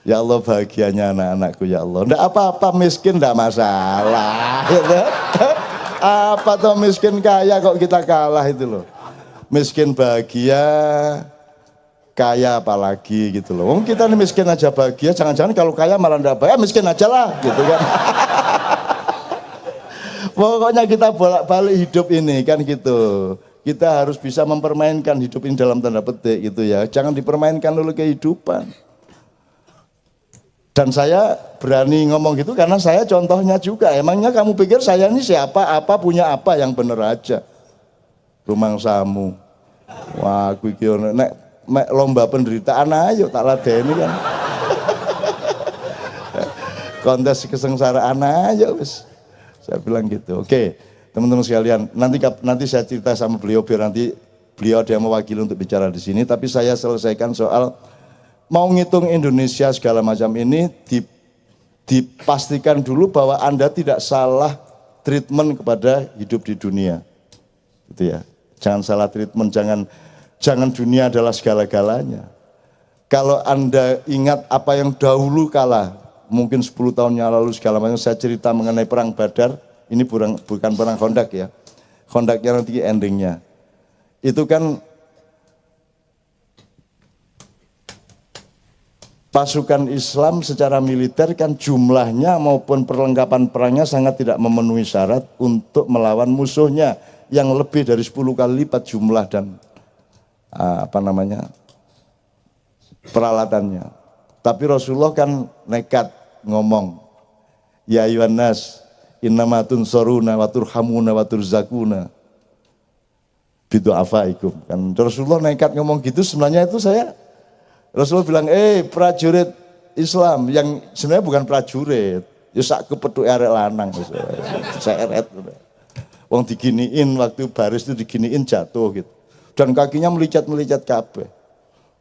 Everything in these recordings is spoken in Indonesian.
Ya Allah bahagianya anak-anakku ya Allah. Nggak apa-apa miskin nggak masalah. Gitu. Apa tuh miskin kaya kok kita kalah itu loh. Miskin bahagia, kaya apalagi gitu loh. Kita nih miskin aja bahagia, jangan-jangan kalau kaya malah nggak bahagia, miskin aja lah gitu kan. Pokoknya kita bolak-balik hidup ini kan gitu. Kita harus bisa mempermainkan hidup ini dalam tanda petik gitu ya. Jangan dipermainkan oleh kehidupan. Dan saya berani ngomong gitu karena saya contohnya juga. Emangnya kamu pikir saya ini siapa, apa, punya apa yang bener aja. Rumangsamu. Wah, aku iki nek lomba penderitaan ayo tak ladeni kan. Kontes kesengsaraan ayo wis. Saya bilang gitu. Oke, teman-teman sekalian, nanti saya cerita sama beliau biar nanti beliau ada yang mewakili untuk bicara di sini, tapi saya selesaikan soal mau ngitung Indonesia segala macam ini dipastikan dulu bahwa Anda tidak salah treatment kepada hidup di dunia. Gitu ya. Jangan salah treatment, jangan dunia adalah segala-galanya. Kalau Anda ingat apa yang dahulu kala, mungkin 10 tahun yang lalu segala macam saya cerita mengenai perang Badar, ini bukan perang Khandaq ya. Khandaqnya nanti endingnya. Itu kan pasukan Islam secara militer kan jumlahnya maupun perlengkapan perangnya sangat tidak memenuhi syarat untuk melawan musuhnya yang lebih dari 10 kali lipat jumlah dan peralatannya. Tapi Rasulullah kan nekat ngomong, ya ayyuhan nas innama tunsuruna wa turhamuna wa turzakuna bidu'afaikum. Kan Rasulullah nekat ngomong gitu, sebenarnya itu Rasulullah bilang, prajurit Islam yang sebenarnya bukan prajurit, ya sak kepethuk arek lanang seret. Wong diginiin waktu baris itu diginiin jatuh gitu. Dan kakinya melicat-melicat kabeh.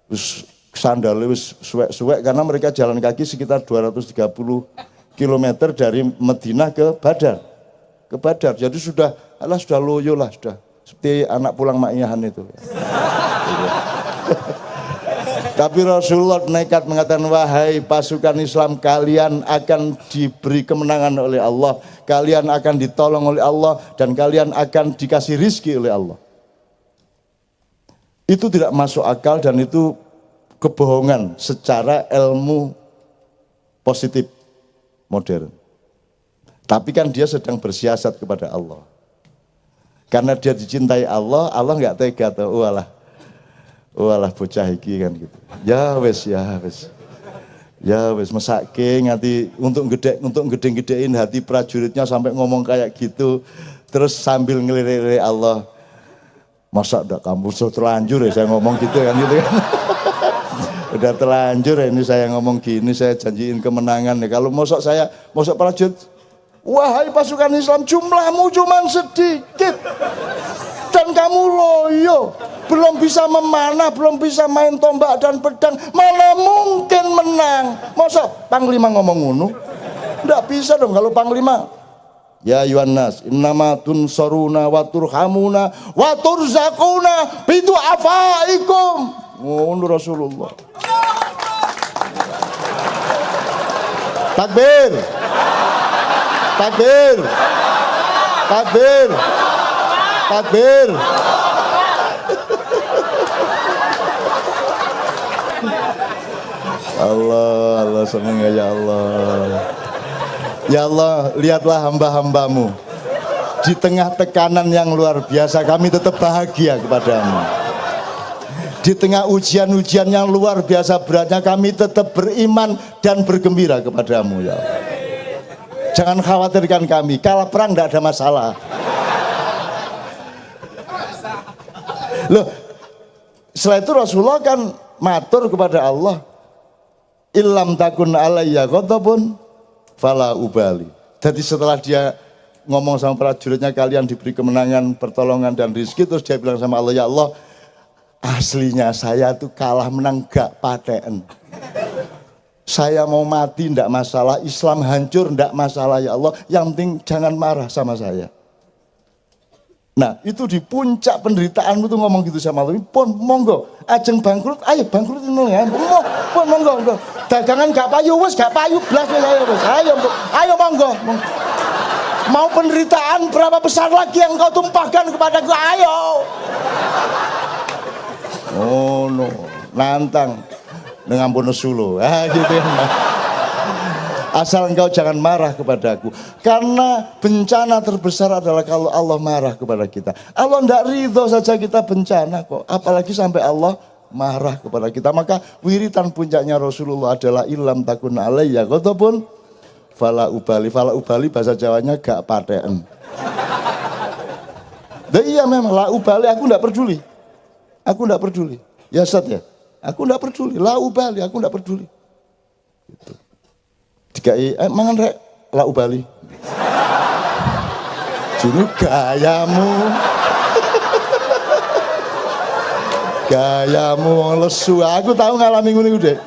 Terus sandalnya wis suwek-suwek karena mereka jalan kaki sekitar 230 km dari Madinah ke Badar. Jadi sudah loyo lah sudah. Seperti anak pulang makiyahan itu. Tapi Rasulullah nekat mengatakan, wahai pasukan Islam, kalian akan diberi kemenangan oleh Allah, kalian akan ditolong oleh Allah, dan kalian akan dikasih rizki oleh Allah. Itu tidak masuk akal dan itu kebohongan secara ilmu positif modern. Tapi kan dia sedang bersiasat kepada Allah. Karena dia dicintai Allah, Allah nggak tega tuh, walah bocah iki kan gitu. Ya wes mesake nganti untuk gede-gedein hati prajuritnya sampai ngomong kayak gitu. Terus sambil ngelirik Allah, masa udah kamu sudah terlanjur ya saya ngomong gitu kan. Udah terlanjur ya ini saya ngomong gini, saya janjiin kemenangan ya. Kalau mosok prajurit, wahai pasukan Islam, jumlahmu cuma sedikit dan kamu loyo, belum bisa memanah, belum bisa main tombak dan pedang, mana mungkin menang. Masa Panglima ngomong ngono? Nggak bisa dong kalau Panglima. Ya Yuhannas, innama tunsuruna wa turhamuna wa turzakuna bidu'afaikum. Ngono Rasulullah. Takbir. Takbir. Takbir. Takbir. Allah senang ya Allah. Ya Allah, lihatlah hamba-hambamu. Di tengah tekanan yang luar biasa, kami tetap bahagia kepadamu. Di tengah ujian-ujian yang luar biasa beratnya, kami tetap beriman dan bergembira kepadamu ya Allah. Jangan khawatirkan kami, kalah perang tidak ada masalah. Loh, setelah itu Rasulullah kan matur kepada Allah, illam takun alayya ghadabun fala ubali. Jadi setelah dia ngomong sama prajuritnya, kalian diberi kemenangan, pertolongan dan rezeki, terus dia bilang sama Allah, ya Allah, aslinya saya tuh kalah menang gak paten. Saya mau mati ndak masalah, Islam hancur ndak masalah ya Allah, yang penting jangan marah sama saya. Nah itu di puncak penderitaanmu tuh ngomong gitu sama Allah, pun monggo, ajeng bangkrut, ayo bangkrut ini ya, pun monggo, dagangan gak payu wes, gak payu belas wes, ayo monggo. Mau penderitaan berapa besar lagi yang kau tumpahkan kepadaku, ayo. Oh no, nantang dengan bonus sulu, gitu ya. Asal engkau jangan marah kepadaku. Karena bencana terbesar adalah kalau Allah marah kepada kita. Allah tidak ridho saja kita bencana kok. Apalagi sampai Allah marah kepada kita. Maka wiritan puncaknya Rasulullah adalah ilam takun alayya ghadabun fala ubali. Fala ubali bahasa Jawanya gak paten. Dan iya memang la ubali, aku tidak peduli. Aku tidak peduli. Ya Ustaz ya. Aku tidak peduli. La ubali, aku tidak peduli. Gitu. Dikai, mangan rek, la ubali. Junu gayamu. Gayamu lesu. Aku tahu ngalami ngono deh.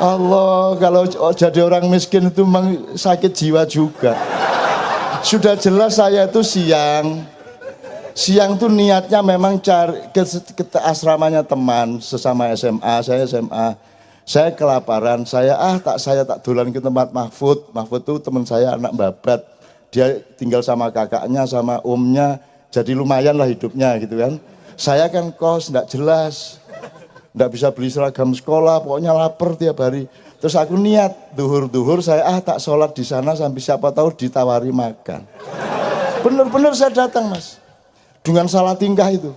Allah, kalau jadi orang miskin itu memang sakit jiwa juga. Sudah jelas saya itu siang tuh niatnya memang cari ke asramanya teman sesama SMA, saya SMA. Saya kelaparan, saya tak dolan ke tempat Mahfud. Mahfud tuh teman saya anak babat. Dia tinggal sama kakaknya, sama omnya. Jadi lumayan lah hidupnya gitu kan. Saya kan kos, enggak jelas. Enggak bisa beli seragam sekolah, pokoknya lapar tiap hari. Terus aku niat, duhur-duhur saya tak sholat di sana sampai siapa tahu ditawari makan. Bener-bener saya datang mas. Dengan salah tingkah itu.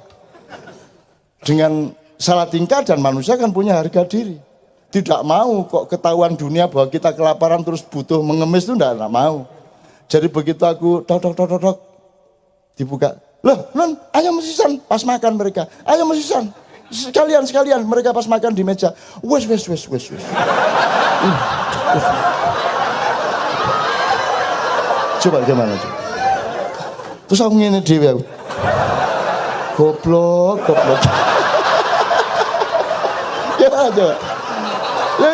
Dengan salah tingkah dan manusia kan punya harga diri. Tidak mau kok ketahuan dunia bahwa kita kelaparan terus butuh mengemis itu enggak mau. Jadi begitu aku tok dibuka. Loh, non, ayo mesisan pas makan mereka. Ayo mesisan. Sekalian mereka pas makan di meja. Wes. Coba gimana coba. Terus aku ngene dhewe aku. Goblok. Gimana coba? Ya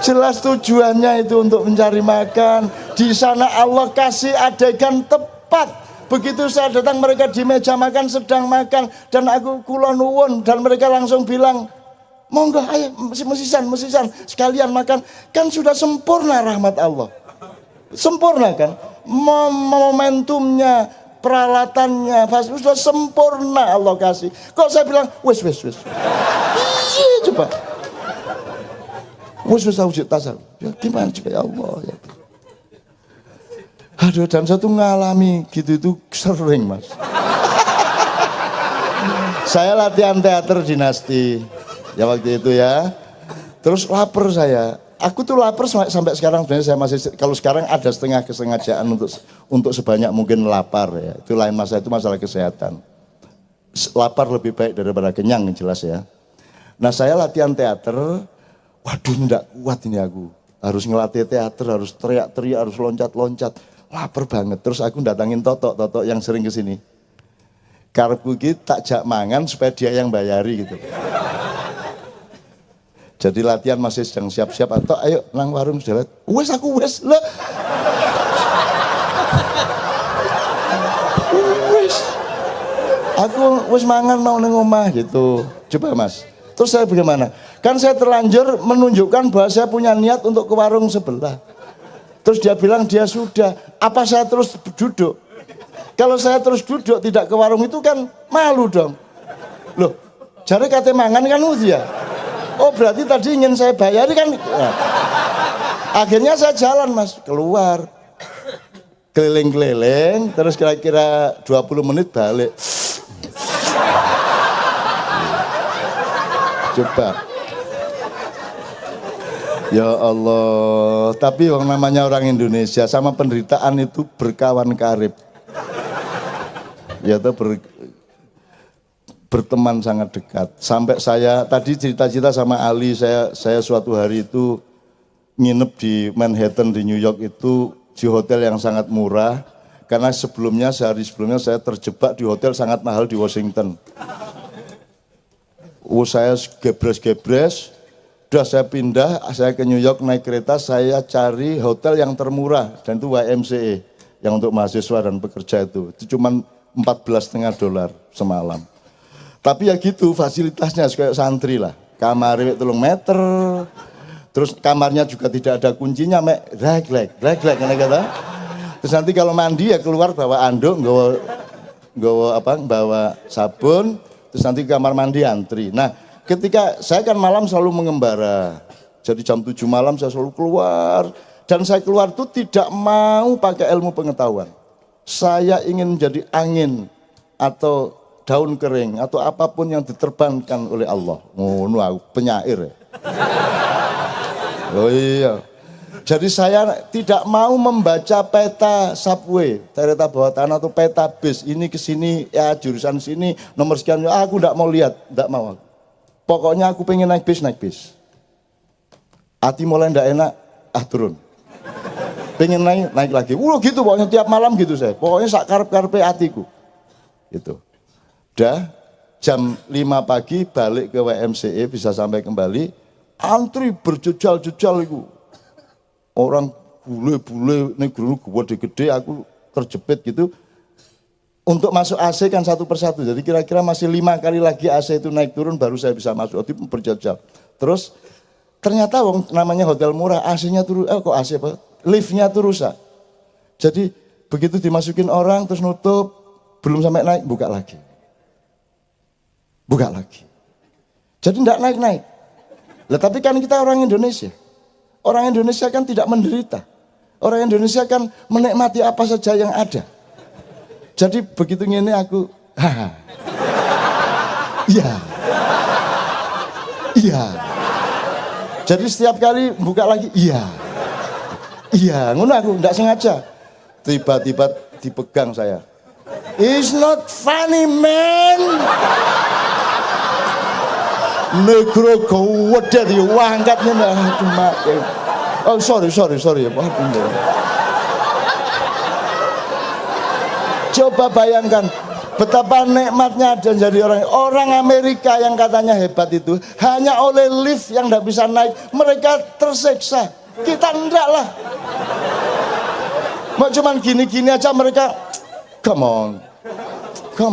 jelas tujuannya itu untuk mencari makan. Di sana Allah kasih adegan tepat. Begitu saya datang mereka di meja makan sedang makan dan aku kula nuwun dan mereka langsung bilang, monggo ayo mesisan sekalian makan. Kan sudah sempurna rahmat Allah. Sempurna kan? Momentumnya, peralatannya sudah sempurna Allah kasih. Kok saya bilang wes. Iya coba. Wes wujud tasal. Ya gimana coba ya Allah ya. Aduh, dan saya tuh ngalami gitu itu sering mas. Saya latihan teater dinasti ya waktu itu ya. Terus lapar saya. Aku tuh lapar sampai sekarang sebenarnya saya masih, kalau sekarang ada setengah kesengajaan untuk sebanyak mungkin lapar ya. Itu lain masalah, itu masalah kesehatan. Lapar lebih baik daripada kenyang jelas ya. Nah saya latihan teater, waduh enggak kuat ini aku. Harus ngelatih teater, harus teriak-teriak, harus loncat-loncat. Lapar banget. Terus aku datangin Toto yang sering kesini. Karepku iki tak jak mangan supaya dia yang bayari gitu. Jadi latihan masih sedang siap-siap atau ayo nang warung sudah. Wes aku wes le. Wes. Aku wes mangan mau nang omah gitu. Coba Mas. Terus saya bagaimana? Kan saya terlanjur menunjukkan bahwa saya punya niat untuk ke warung sebelah. Terus dia bilang dia sudah. Apa saya terus duduk? Kalau saya terus duduk tidak ke warung itu kan malu dong. Loh, jare kate mangan kan ya. Oh berarti tadi ingin saya bayari kan. Nah. Akhirnya saya jalan mas, keluar. Keliling-keliling, terus kira-kira 20 menit balik. Coba. Ya Allah, tapi yang namanya orang Indonesia sama penderitaan itu berkawan karib. Ya itu berteman sangat dekat. Sampai saya tadi cerita-cerita sama Ali, saya suatu hari itu nginep di Manhattan di New York itu di hotel yang sangat murah. Karena sehari sebelumnya saya terjebak di hotel sangat mahal di Washington. Saya gebres-gebres. Udah saya pindah, saya ke New York naik kereta, saya cari hotel yang termurah dan itu YMCA. yang untuk mahasiswa dan pekerja itu cuma $14,5 semalam. Tapi ya gitu fasilitasnya kayak santri lah. Kamar 3 meter, terus kamarnya juga tidak ada kuncinya, reglek, kata. Terus nanti kalau mandi ya keluar bawa anduk, bawa sabun, terus nanti ke kamar mandi antri. Nah, ketika saya kan malam selalu mengembara, jadi jam 7 malam saya selalu keluar, dan saya keluar itu tidak mau pakai ilmu pengetahuan. Saya ingin menjadi angin atau daun kering atau apapun yang diterbangkan oleh Allah. Aku penyair ya. Oh iya. Jadi saya tidak mau membaca peta subway, kereta bawah tanah atau peta bis. Ini ke sini, ya jurusan sini, nomor sekian. Aku tidak mau lihat, tidak mau. Pokoknya aku pengen naik bis. Hati mulai tidak enak, turun. Pengen naik lagi. Gitu pokoknya tiap malam gitu saya. Pokoknya sak karep-karepe hatiku. Gitu. Udah jam 5 pagi balik ke WMCE bisa sampai kembali. Antri berjejal-jejal itu. Orang bule-bule negeri gede-gede aku terjepit gitu. Untuk masuk AC kan satu persatu. Jadi kira-kira masih 5 kali lagi AC itu naik turun baru saya bisa masuk. Itu berjejal. Terus ternyata namanya hotel murah AC-nya tuh kok AC apa? Liftnya tuh rusak. Jadi begitu dimasukin orang terus nutup, belum sampai naik buka lagi. Jadi enggak naik. Lah tapi kan kita orang Indonesia. Orang Indonesia kan tidak menderita. Orang Indonesia kan menikmati apa saja yang ada. Jadi begitu ngene aku, iya. Jadi setiap kali buka lagi, iya, ngono aku enggak sengaja. Tiba-tiba dipegang saya. It's not funny, man. Negro gede diwangkatnya cuma. Oh sorry. Coba bayangkan betapa nikmatnya dan jadi orang Amerika yang katanya hebat itu hanya oleh lift yang tidak bisa naik mereka tersiksa. Kita enggak lah. Mau cuman gini-gini aja mereka come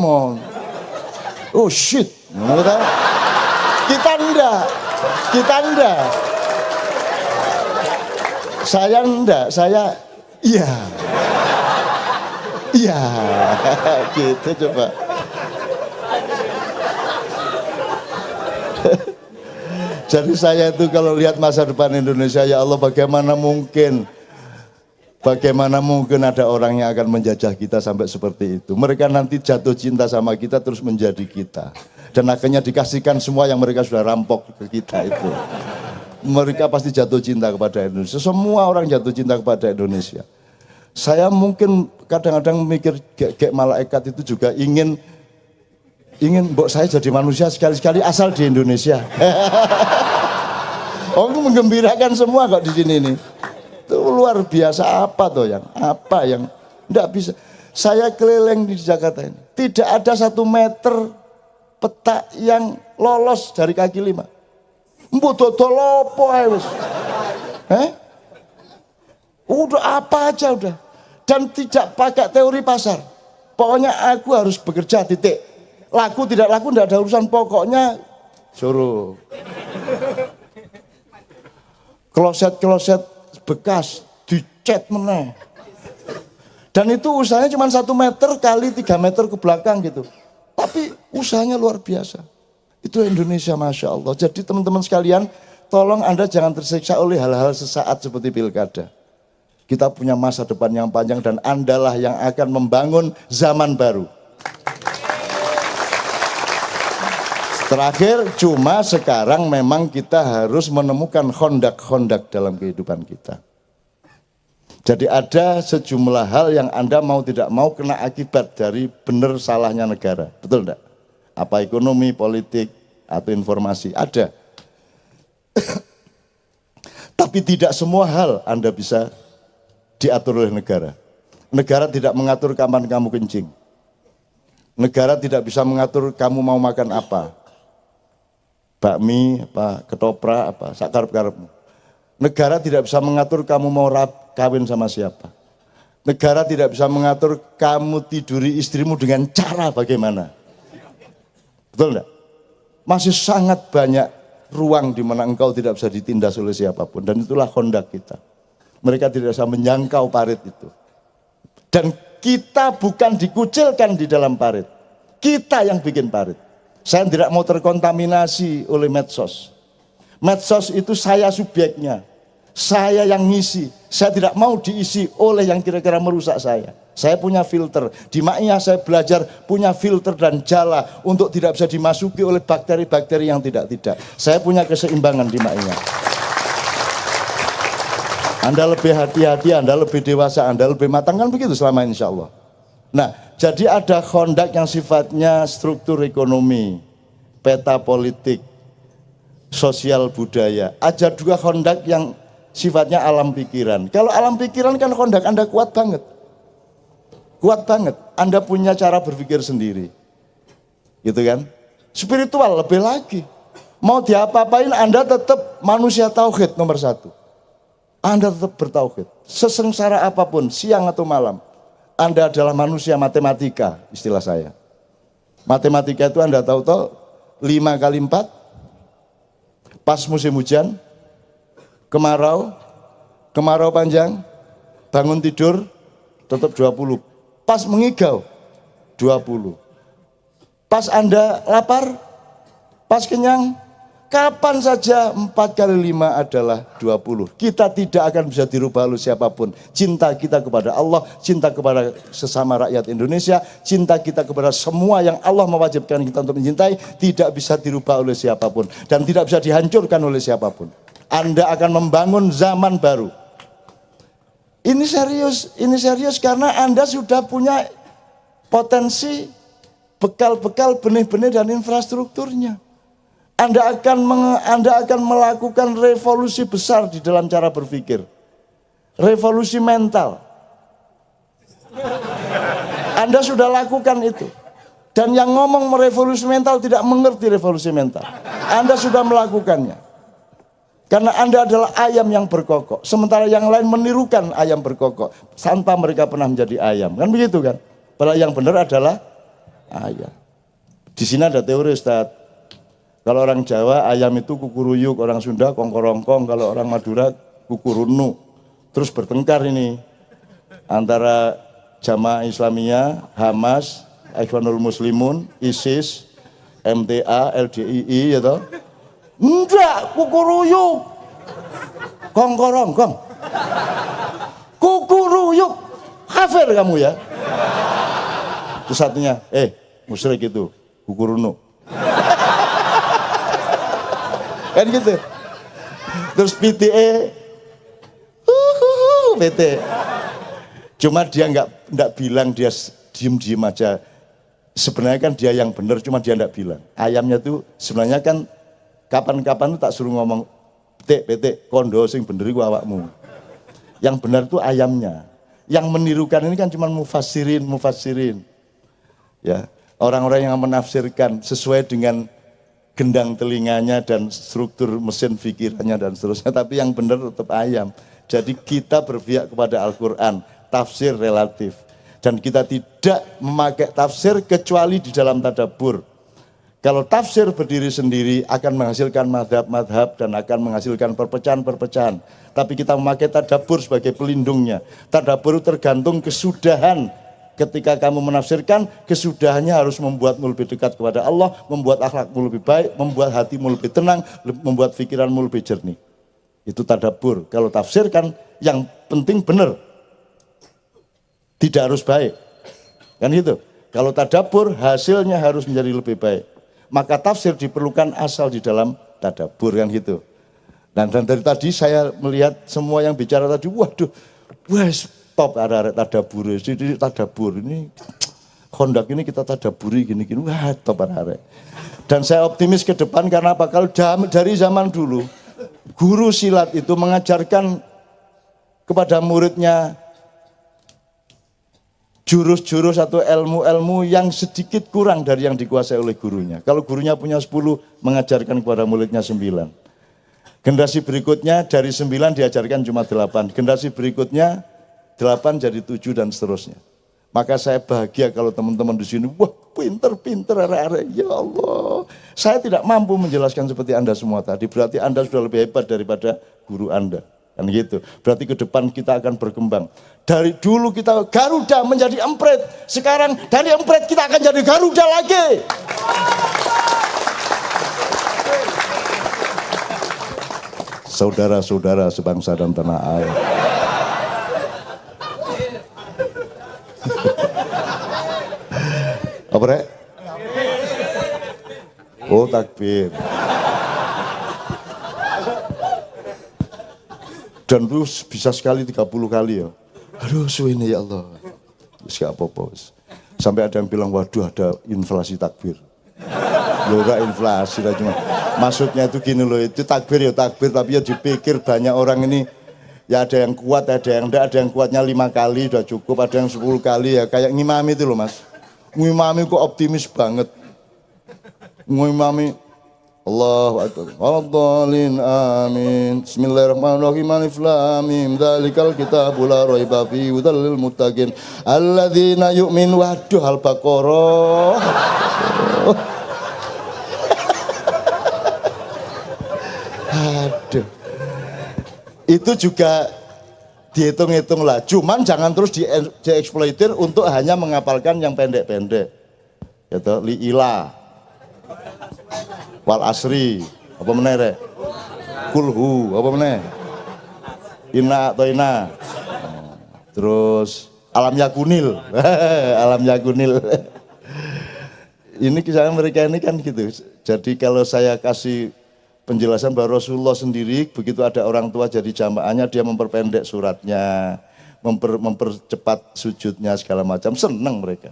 on. Oh shit. Kita enggak. Saya enggak, iya. Gitu coba. Jadi saya itu kalau lihat masa depan Indonesia, ya Allah bagaimana mungkin ada orang yang akan menjajah kita sampai seperti itu. Mereka nanti jatuh cinta sama kita terus menjadi kita. Dan akhirnya dikasihkan semua yang mereka sudah rampok ke kita itu. Mereka pasti jatuh cinta kepada Indonesia. Semua orang jatuh cinta kepada Indonesia. Saya mungkin kadang-kadang mikir malaikat itu juga ingin saya jadi manusia sekali-sekali asal di Indonesia. Menggembirakan semua kok di sini nih. Itu luar biasa apa yang enggak bisa. Saya keliling di Jakarta ini. Tidak ada 1 meter peta yang lolos dari kaki 5. Mbok dodol opo ae wis. Udah apa aja udah. Dan tidak pakai teori pasar. Pokoknya aku harus bekerja titik. Laku tidak laku tidak ada urusan, pokoknya suruh. Kloset bekas dicat meneh. Dan itu usahanya cuma 1 meter kali 3 meter ke belakang gitu. Tapi usahanya luar biasa. Itu Indonesia Masya Allah. Jadi teman-teman sekalian, tolong Anda jangan tersiksa oleh hal-hal sesaat seperti pilkada. Kita punya masa depan yang panjang dan Andalah yang akan membangun zaman baru. Terakhir, cuma sekarang memang kita harus menemukan hondak dalam kehidupan kita. Jadi ada sejumlah hal yang Anda mau tidak mau kena akibat dari benar salahnya negara. Betul enggak? Apa ekonomi, politik, atau informasi? Ada. Tapi tidak semua hal Anda bisa diatur oleh negara. Negara tidak mengatur kapan kamu kencing. Negara tidak bisa mengatur kamu mau makan apa. Bakmi, ketoprak, sakarep-karepmu. Negara tidak bisa mengatur kamu mau kawin sama siapa. Negara tidak bisa mengatur kamu tiduri istrimu dengan cara bagaimana. Betul enggak? Masih sangat banyak ruang di mana engkau tidak bisa ditindas oleh siapapun. Dan itulah kondak kita. Mereka tidak bisa menjangkau parit itu. Dan kita bukan dikucilkan di dalam parit. Kita yang bikin parit. Saya tidak mau terkontaminasi oleh medsos. Medsos itu saya subjeknya. Saya yang ngisi. Saya tidak mau diisi oleh yang kira-kira merusak saya. Saya punya filter. Di Ma'iyah saya belajar punya filter dan jala untuk tidak bisa dimasuki oleh bakteri-bakteri yang tidak. Saya punya keseimbangan di Ma'iyah. Anda lebih hati-hati, Anda lebih dewasa, Anda lebih matang, kan begitu selama insya Allah. Nah, jadi ada kondak yang sifatnya struktur ekonomi, peta politik, sosial budaya. Ada juga kondak yang sifatnya alam pikiran. Kalau alam pikiran kan kondak Anda kuat banget. Kuat banget. Anda punya cara berpikir sendiri. Gitu kan? Spiritual lebih lagi. Mau diapa-apain Anda tetap manusia tauhid nomor 1. Anda tetap bertauhid. Sesengsara apapun, siang atau malam. Anda adalah manusia matematika, istilah saya. Matematika itu Anda tahu toh 5 kali 4. Pas musim hujan, kemarau panjang, bangun tidur, tetap 20. Pas mengigau, 20. Pas Anda lapar, pas kenyang, kapan saja 4 kali 5 adalah 20. Kita tidak akan bisa dirubah oleh siapapun. Cinta kita kepada Allah, cinta kepada sesama rakyat Indonesia, cinta kita kepada semua yang Allah mewajibkan kita untuk mencintai, tidak bisa dirubah oleh siapapun. Dan tidak bisa dihancurkan oleh siapapun. Anda akan membangun zaman baru. Ini serius karena Anda sudah punya potensi, bekal-bekal, benih-benih dan infrastrukturnya. Anda akan melakukan revolusi besar di dalam cara berpikir. Revolusi mental. Anda sudah lakukan itu. Dan yang ngomong merevolusi mental tidak mengerti revolusi mental. Anda sudah melakukannya. Karena Anda adalah ayam yang berkokok. Sementara yang lain menirukan ayam berkokok. Tanpa mereka pernah menjadi ayam. Kan begitu kan? Padahal yang benar adalah ayam. Di sini ada teori Ustaz. Kalau orang Jawa ayam itu kukuruyuk, orang Sunda kongkorongkong, kalau orang Madura kukurunu. Terus bertengkar ini antara Jamaah Islamiyah, Hamas, Ikhwanul Muslimun, ISIS, MTA, LDII ya toh. Enggak, kukuruyuk. Kongkorongkong. Kukuruyuk. Kafir kamu ya. Terus satunya, musyrik itu, kukurunu. Kan gitu. Terus PTE, PT. Cuma dia enggak bilang, dia diem aja. Sebenarnya kan dia yang benar, cuma dia enggak bilang. Ayamnya tuh sebenarnya kan kapan-kapan tuh tak suruh ngomong, PT, kondo sing bener iku awakmu. Yang benar tuh ayamnya. Yang menirukan ini kan cuma mufassirin. Ya, orang-orang yang menafsirkan sesuai dengan gendang telinganya dan struktur mesin pikirannya dan seterusnya, tapi yang benar tetap ayam. Jadi kita berpihak kepada Al-Quran, tafsir relatif. Dan kita tidak memakai tafsir kecuali di dalam tadabbur. Kalau tafsir berdiri sendiri akan menghasilkan madhab-madhab dan akan menghasilkan perpecahan-perpecahan. Tapi kita memakai tadabbur sebagai pelindungnya. Tadabbur tergantung kesudahan. Ketika kamu menafsirkan, kesudahannya harus membuatmu lebih dekat kepada Allah, membuat akhlakmu lebih baik, membuat hatimu lebih tenang, membuat pikiranmu lebih jernih. Itu tadabbur. Kalau tafsirkan, yang penting benar. Tidak harus baik. Kan gitu. Kalau tadabbur, hasilnya harus menjadi lebih baik. Maka tafsir diperlukan asal di dalam tadabbur, kan gitu. Dan dari tadi saya melihat semua yang bicara tadi, waduh, stop arek-arek tadabbur ini kondak ini kita tadaburi gini-gini, wah top arek. Dan saya optimis ke depan karena apa? Kalau dari zaman dulu guru silat itu mengajarkan kepada muridnya jurus-jurus atau ilmu-ilmu yang sedikit kurang dari yang dikuasai oleh gurunya. Kalau gurunya punya 10, mengajarkan kepada muridnya 9. Generasi berikutnya dari 9 diajarkan cuma 8. Generasi berikutnya 8 jadi 7 dan seterusnya. Maka saya bahagia kalau teman-teman di sini, wah pinter-pinter arek-arek, ya Allah. Saya tidak mampu menjelaskan seperti Anda semua tadi, berarti Anda sudah lebih hebat daripada guru Anda. Kan gitu. Berarti ke depan kita akan berkembang. Dari dulu kita Garuda menjadi empret, sekarang dari empret kita akan jadi Garuda lagi. Saudara-saudara sebangsa dan tanah air. Apa rek? Oh takbir. Dan terus bisa sekali 30 kali ya. Aduh suwene ya Allah. Wis gak apa-apa. Sampai ada yang bilang waduh ada inflasi takbir. Loh gak inflasi lah cuma. Maksudnya itu gini loh, itu takbir ya takbir, tapi ya dipikir banyak orang ini ya ada yang kuat, ada yang enggak, ada yang kuatnya 5 kali udah cukup, ada yang 10 kali ya kayak ngimami itu loh mas. Ngimami kok optimis banget. Ngimami Allahu Akbar. Waladhdallin amin. Bismillahirrahmanirrahim. Alif lam mim. Dzalikal kitabul la raiba fihi hudal lil muttaqin. Alladzina yu'minu waduh Al-Baqarah. Aduh. Itu juga dihitung-hitung lah. Cuman jangan terus dieksploitir untuk hanya menghafalkan yang pendek-pendek. Gitu, li'ila. Wal asri, apa meneh rek? Kulhu, apa meneh? Inna atau ina. Terus alam yakunil. Alam yakunil. Ini kisah mereka ini kan gitu. Jadi kalau saya kasih penjelasan bahwa Rasulullah sendiri begitu ada orang tua jadi jamaahnya dia memperpendek suratnya, mempercepat sujudnya segala macam, senang mereka.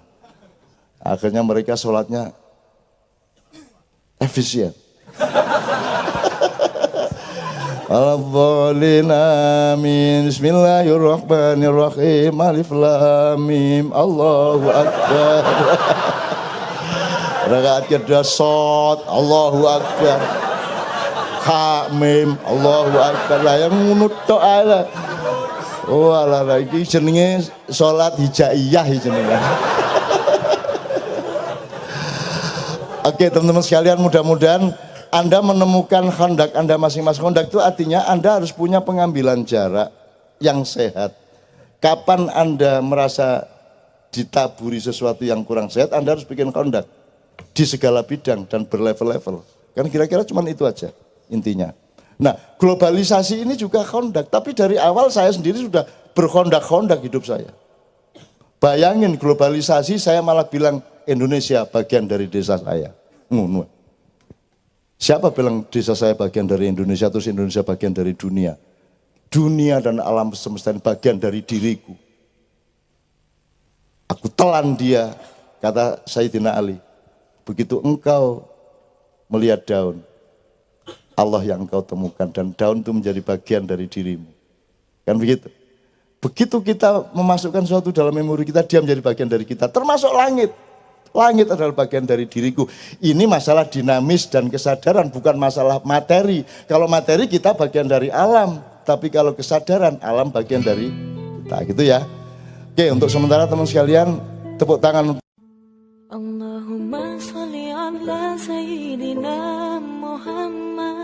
Akhirnya mereka sholatnya efisien. Al-Dhalin amin. Bismillahirrahmanirrahim. Alif lam mim. Allahu Akbar. Rakaat kedua shot. Allahu Akbar. Ha mim. Allahu Akbar. Lah yang ngunut tok ae. Oh alah iki jenenge salat hijaiyah jenenge. Oke teman-teman sekalian, mudah-mudahan Anda menemukan khandak Anda masing-masing. Khandak itu artinya Anda harus punya pengambilan jarak yang sehat. Kapan Anda merasa ditaburi sesuatu yang kurang sehat, Anda harus bikin khandak di segala bidang dan berlevel-level. Kan kira-kira cuma itu aja intinya. Nah globalisasi ini juga khandak, tapi dari awal saya sendiri sudah berkhondak-khondak hidup saya. Bayangin globalisasi, saya malah bilang Indonesia bagian dari desa saya. Siapa bilang desa saya bagian dari Indonesia, terus Indonesia bagian dari dunia? Dunia dan alam semesta bagian dari diriku. Aku telan dia, kata Sayyidina Ali. Begitu engkau melihat daun, Allah yang engkau temukan, dan daun itu menjadi bagian dari dirimu. Kan begitu? Begitu kita memasukkan sesuatu dalam memori kita, dia menjadi bagian dari kita, termasuk langit. Langit adalah bagian dari diriku. Ini masalah dinamis dan kesadaran, bukan masalah materi. Kalau materi kita bagian dari alam, tapi kalau kesadaran alam bagian dari kita, gitu ya. Oke, untuk sementara teman sekalian, tepuk tangan. Allahumma sholli ala sayyidina Muhammad.